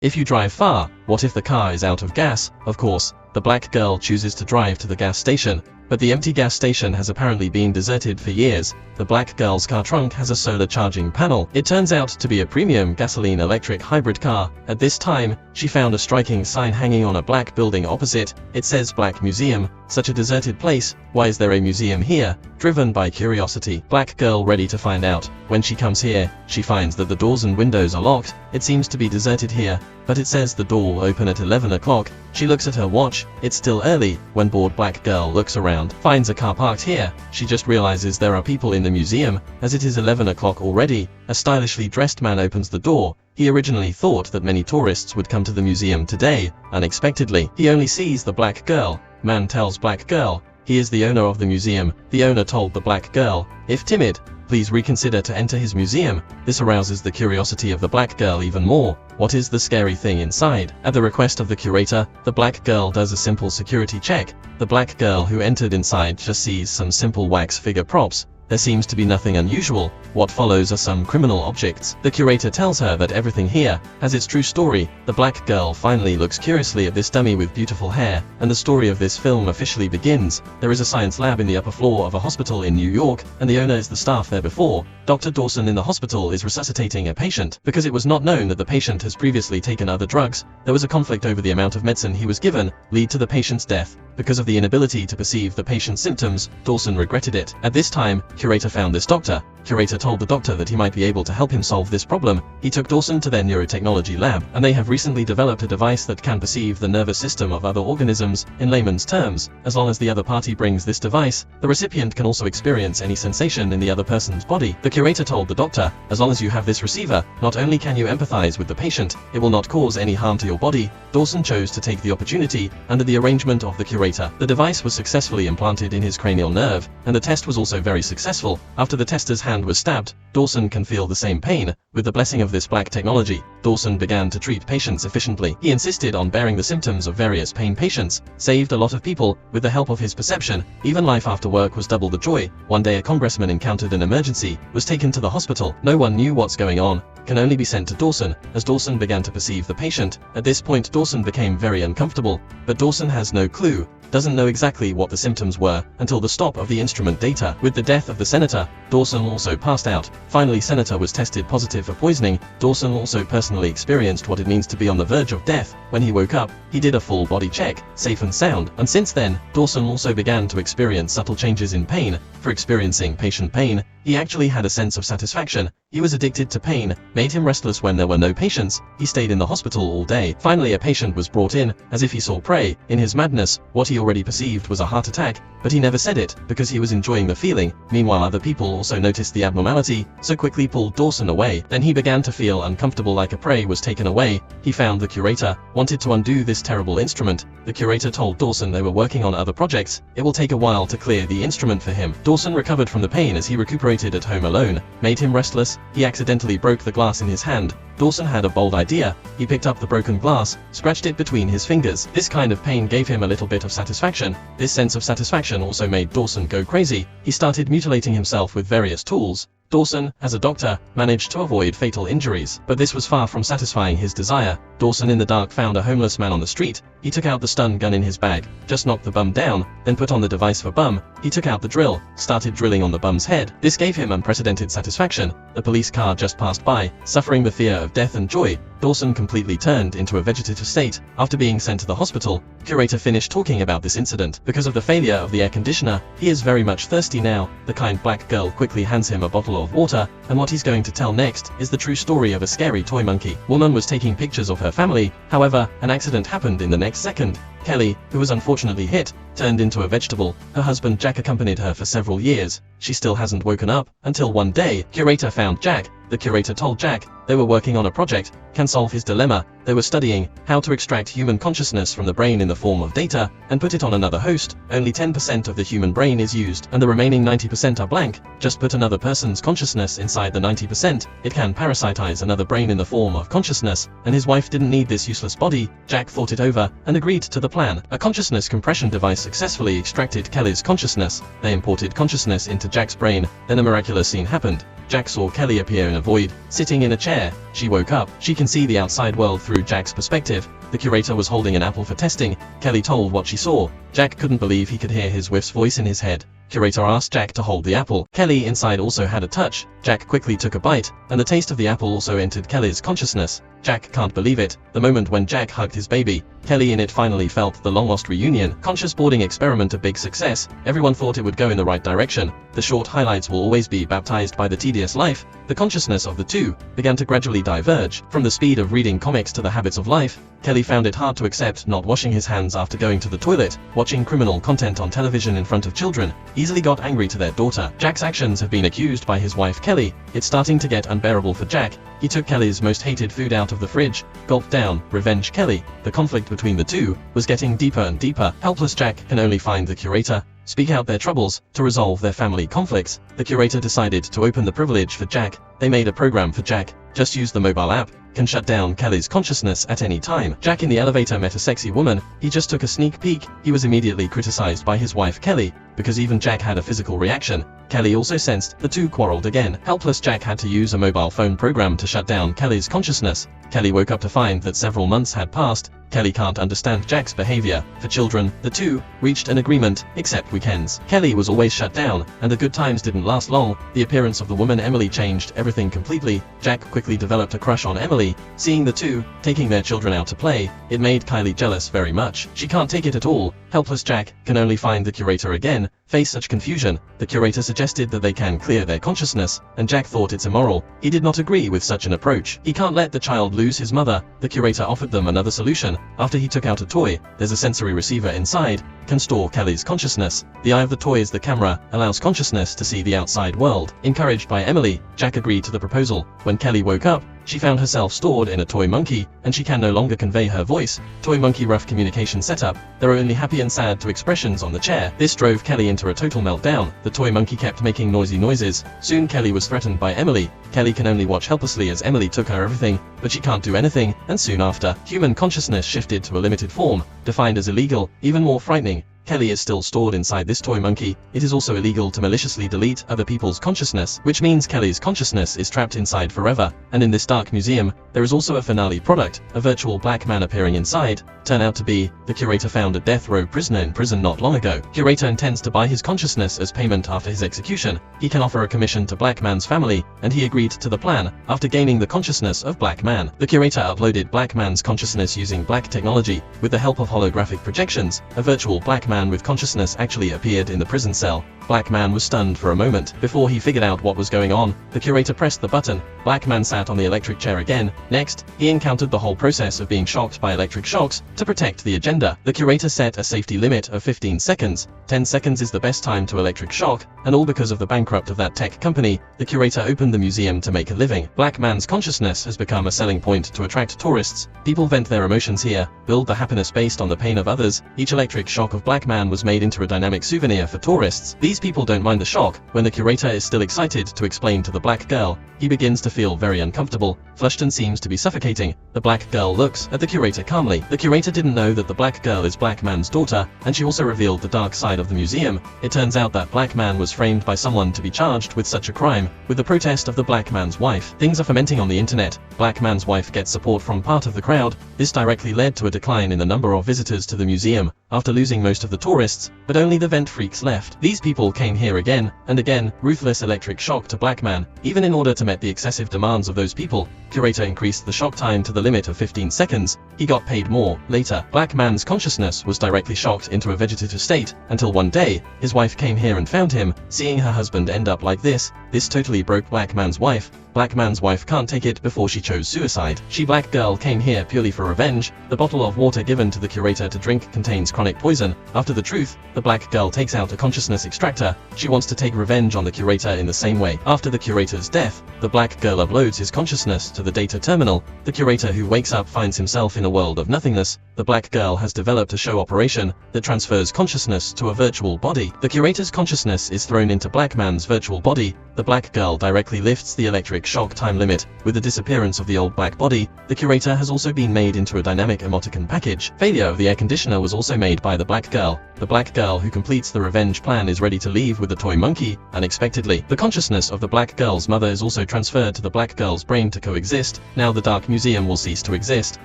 If you drive far, what if the car is out of gas? Of course, the black girl chooses to drive to the gas station, but the empty gas station has apparently been deserted for years. The black girl's car trunk has a solar charging panel. It turns out to be a premium gasoline electric hybrid car. At this time, she found a striking sign hanging on a black building opposite. It says Black Museum. Such a deserted place, why is there a museum here? Driven by curiosity, black girl ready to find out. When she comes here, she finds that the doors and windows are locked. It seems to be deserted here, but it says the door will open at 11 o'clock. She looks at her watch. It's still early. When bored, black girl looks around, finds a car parked here. She just realizes there are people in the museum, as it is 11 o'clock already. A stylishly dressed man opens the door. He originally thought that many tourists would come to the museum today. Unexpectedly, he only sees the black girl. Man tells black girl he is the owner of the museum. The owner told the black girl, if timid, please reconsider to enter his museum. This arouses the curiosity of the black girl even more. What is the scary thing inside? At the request of the curator, the black girl does a simple security check. The black girl who entered inside just sees some simple wax figure props. There seems to be nothing unusual. What follows are some criminal objects. The curator tells her that everything here has its true story. The black girl finally looks curiously at this dummy with beautiful hair, and the story of this film officially begins. There is a science lab in the upper floor of a hospital in New York, and the owner is the staff there before. Dr. Dawson in the hospital is resuscitating a patient. Because it was not known that the patient has previously taken other drugs, there was a conflict over the amount of medicine he was given, lead to the patient's death. Because of the inability to perceive the patient's symptoms, Dawson regretted it. At this time, curator found this doctor. Curator told the doctor that he might be able to help him solve this problem. He took Dawson to their neurotechnology lab, and they have recently developed a device that can perceive the nervous system of other organisms. In layman's terms, as long as the other party brings this device, the recipient can also experience any sensation in the other person's body. The curator told the doctor, as long as you have this receiver, not only can you empathize with the patient, it will not cause any harm to your body. Dawson chose to take the opportunity. Under the arrangement of the curator, the device was successfully implanted in his cranial nerve, and the test was also very successful. After the tester's hand was stabbed, Dawson can feel the same pain. With the blessing of this black technology, Dawson began to treat patients efficiently. He insisted on bearing the symptoms of various pain patients, saved a lot of people. With the help of his perception, even life after work was double the joy. One day a congressman encountered an emergency, was taken to the hospital. No one knew what's going on, can only be sent to Dawson. As Dawson began to perceive the patient, at this point Dawson became very uncomfortable, but Dawson has no clue, doesn't know exactly what the symptoms were, until the stop of the instrument data. With the death of the senator, Dawson also passed out. Finally, senator was tested positive for poisoning. Dawson also personally experienced what it means to be on the verge of death. When he woke up, he did a full body check, safe and sound, and since then, Dawson also began to experience subtle changes in pain. For experiencing patient pain, he actually had a sense of satisfaction. He was addicted to pain, made him restless when there were no patients. He stayed in the hospital all day. Finally, a patient was brought in, as if he saw prey. In his madness, what he already perceived was a heart attack, but he never said it, because he was enjoying the feeling. Meanwhile, other people also noticed the abnormality, so quickly pulled Dawson away. Then he began to feel uncomfortable, like a prey was taken away. He found the curator, wanted to undo this terrible instrument. The curator told Dawson they were working on other projects. It will take a while to clear the instrument for him. Dawson recovered from the pain as he recuperated at home alone. Made him restless. He accidentally broke the glass in his hand. Dawson had a bold idea. He picked up the broken glass, scratched it between his fingers. This kind of pain gave him a little bit of satisfaction. This sense of satisfaction also made Dawson go crazy. He started mutilating himself with various tools. Dawson, as a doctor, managed to avoid fatal injuries, but this was far from satisfying his desire. Dawson in the dark found a homeless man on the street. He took out the stun gun in his bag, just knocked the bum down, then put on the device for bum. He took out the drill, started drilling on the bum's head. This gave him unprecedented satisfaction. The police car just passed by. Suffering the fear of death and joy, Dawson completely turned into a vegetative state. After being sent to the hospital, curator finished talking about this incident. Because of the failure of the air conditioner, he is very much thirsty now. The kind black girl quickly hands him a bottle of water, and what he's going to tell next is the true story of a scary toy monkey. Woman was taking pictures of her family. However, an accident happened in the next second. Kelly, who was unfortunately hit, turned into a vegetable. Her husband Jack accompanied her for several years. She still hasn't woken up, until one day, curator found Jack. The curator told Jack they were working on a project, can solve his dilemma. They were studying how to extract human consciousness from the brain in the form of data, and put it on another host. Only 10% of the human brain is used, and the remaining 90% are blank. Just put another person's consciousness inside the 90%. It can parasitize another brain in the form of consciousness, and his wife didn't need this useless body. Jack thought it over, and agreed to the plan. A consciousness compression device successfully extracted Kelly's consciousness. They imported consciousness into Jack's brain. Then a miraculous scene happened. Jack saw Kelly appear in a void, sitting in a chair. She woke up. She can see the outside world through Jack's perspective. The curator was holding an apple for testing. Kelly told what she saw. Jack couldn't believe he could hear his wife's voice in his head. Curator asked Jack to hold the apple. Kelly inside also had a touch. Jack quickly took a bite, and the taste of the apple also entered Kelly's consciousness. Jack can't believe it. The moment when Jack hugged his baby, Kelly in it finally felt the long-lost reunion. Conscious boarding experiment a big success. Everyone thought it would go in the right direction. The short highlights will always be baptized by the tedious life. The consciousness of the two began to gradually diverge. From the speed of reading comics to the habits of life, Kelly found it hard to accept not washing his hands after going to the toilet. Watching criminal content on television in front of children, easily got angry to their daughter. Jack's actions have been accused by his wife Kelly. It's starting to get unbearable for Jack. He took Kelly's most hated food out of the fridge, gulped down, revenge Kelly. The conflict between the two was getting deeper and deeper. Helpless Jack can only find the curator, speak out their troubles, to resolve their family conflicts. The curator decided to open the privilege for Jack. They made a program for Jack. Just use the mobile app, can shut down Kelly's consciousness at any time. Jack in the elevator met a sexy woman. He just took a sneak peek. He was immediately criticized by his wife Kelly, because even Jack had a physical reaction. Kelly also sensed the two quarreled again. Helpless Jack had to use a mobile phone program to shut down Kelly's consciousness. Kelly woke up to find that several months had passed. Kelly can't understand Jack's behavior. For children, the two reached an agreement, except weekends. Kelly was always shut down, and the good times didn't last long. The appearance of the woman Emily changed everything completely. Jack quickly developed a crush on Emily. Seeing the two taking their children out to play, it made Kylie jealous very much. She can't take it at all. Helpless Jack can only find the curator again. Face such confusion, the curator suggested that they can clear their consciousness, and Jack thought it's immoral. He did not agree with such an approach. He can't let the child lose his mother. The curator offered them another solution. After he took out a toy, there's a sensory receiver inside, can store Kelly's consciousness. The eye of the toy is the camera, allows consciousness to see the outside world. Encouraged by Emily, Jack agreed to the proposal. When Kelly woke up, she found herself stored in a toy monkey, and she can no longer convey her voice. Toy monkey rough communication setup. There are only happy and sad to expressions on the chair. This drove Kelly into a total meltdown. The toy monkey kept making noisy noises. Soon Kelly was threatened by Emily. Kelly can only watch helplessly as Emily took her everything, but she can't do anything, and soon after, human consciousness shifted to a limited form, defined as illegal. Even more frightening, Kelly is still stored inside this toy monkey. It is also illegal to maliciously delete other people's consciousness, which means Kelly's consciousness is trapped inside forever. And in this dark museum, there is also a finale product, a virtual black man appearing inside. Turn out to be the curator found a death row prisoner in prison not long ago. Curator intends to buy his consciousness as payment after his execution. He can offer a commission to Black Man's family, and he agreed to the plan after gaining the consciousness of Black Man. The curator uploaded Black Man's consciousness using blacktechnology. With the help of holographic projections, a virtual Black Man with consciousness actually appeared in the prison cell. Black Man was stunned for a moment before he figured out what was going on. The curator pressed the button. Black Man sat on the electric chair again. Next, he encountered the whole process of being shocked by electric shocks to protect the agenda. The curator set a safety limit of 15 seconds. 10 seconds is the best time to electric shock, and all because of the bankrupt of that tech company. The curator opened the museum to make a living. Black Man's consciousness has become a selling point to attract tourists. People vent their emotions here, build the happiness based on the pain of others. Each electric shock of Black Man was made into a dynamic souvenir for tourists. These people don't mind the shock. When the curator is still excited to explain to the black girl, he begins to feel very uncomfortable, flushed and seems to be suffocating. The black girl looks at the curator calmly. The curator didn't know that the black girl is Black Man's daughter, and she also revealed the dark side of the museum. It turns out that Black Man was framed by someone to be charged with such a crime. With the protest of the Black Man's wife, things are fermenting on the internet. Black Man's wife gets support from part of the crowd. This directly led to a decline in the number of visitors to the museum, after losing most of the tourists, but only the vent freaks left. These people came here again and again. Ruthless electric shock to Black Man. Even in order to meet the excessive demands of those people, curator increased the shock time to the limit of 15 seconds. He got paid more. Later, Black Man's consciousness was directly shocked into a vegetative state, until one day, his wife came here and found him. Seeing her husband end up like this totally broke Black Man's wife. Black Man's wife can't take it before she chose suicide. She Black girl came here purely for revenge. The bottle of water given to the curator to drink contains chronic poison. After the truth, the black girl takes out a consciousness extractor. She wants to take revenge on the curator in the same way. After the curator's death, the black girl uploads his consciousness to the data terminal. The curator who wakes up finds himself in a world of nothingness. The black girl has developed a show operation that transfers consciousness to a virtual body. The curator's consciousness is thrown into Black Man's virtual body. The black girl directly lifts the electric electric shock time limit. With the disappearance of the old black body, the curator has also been made into a dynamic emoticon package. Failure of the air conditioner was also made by the black girl. The black girl who completes the revenge plan is ready to leave with the toy monkey, unexpectedly. The consciousness of the black girl's mother is also transferred to the black girl's brain to coexist. Now the dark museum will cease to exist.